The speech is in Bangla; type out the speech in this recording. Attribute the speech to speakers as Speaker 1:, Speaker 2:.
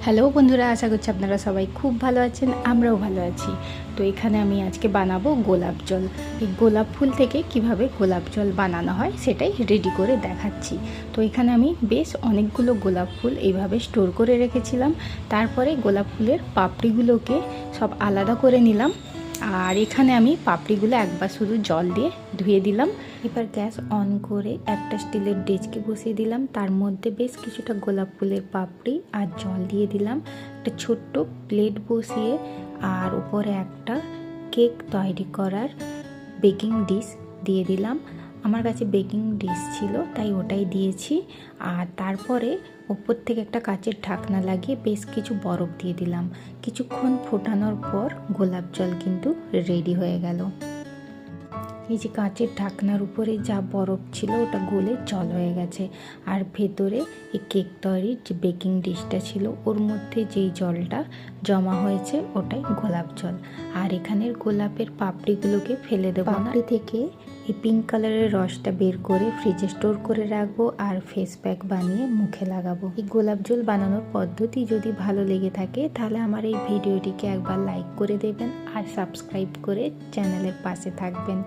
Speaker 1: হ্যালো বন্ধুরা, আশা করছি আপনারা সবাই খুব ভালো আছেন। আমরাও ভালো আছি। তো এখানে আমি আজকে বানাবো গোলাপ জল। এই গোলাপ ফুল থেকে কিভাবে গোলাপ জল বানানো হয় সেটাই রেডি করে দেখাচ্ছি। তো এখানে আমি বেশ অনেকগুলো গোলাপ ফুল এইভাবে স্টোর করে রেখেছিলাম। তারপরে গোলাপ ফুলের পাপড়িগুলোকে সব আলাদা করে নিলাম। আর এখানে আমি পাপড়িগুলো একবার শুধু জল দিয়ে ধুয়ে দিলাম। এবার গ্যাস অন করে একটা স্টিলের ডেচকি বসিয়ে দিলাম। তার মধ্যে বেশ কিছুটা গোলাপ ফুলের পাপড়ি আর জল দিয়ে দিলাম। একটা ছোট্ট প্লেট বসিয়ে আর উপরে একটা কেক তৈরি করার বেকিং ডিশ দিয়ে দিলাম। আমার কাছে বেকিং ডিশ ছিল তাই ওটাই দিয়েছি। আর তারপরে ওপর থেকে একটা কাচের ঢাকনা লাগিয়ে বেশ কিছু বরফ দিয়ে দিলাম। কিছুক্ষণ ফোটানোর পর গোলাপ জল কিন্তু রেডি হয়ে গেল। এই যে কাচের ঢাকনার উপরে যা বরফ ছিল ওটা গলে জল হয়ে গেছে। আর ভেতরে এই কেক তৈরির যে বেকিং ডিশটা ছিল ওর মধ্যে যেই জলটা জমা হয়েছে ওটাই গোলাপ জল। আর এখানের গোলাপের পাপড়িগুলোকে ফেলে দেবো না। পাপড়ি থেকে এই পিঙ্ক কালারের রসটা বের করে ফ্রিজে স্টোর করে রাখবো আর ফেস প্যাক বানিয়ে মুখে লাগাবো। এই গোলাপ জল বানানোর পদ্ধতি যদি ভালো লেগে থাকে তাহলে আমার এই ভিডিওটিকে একবার লাইক করে দেবেন আর সাবস্ক্রাইব করে চ্যানেলের পাশে থাকবেন।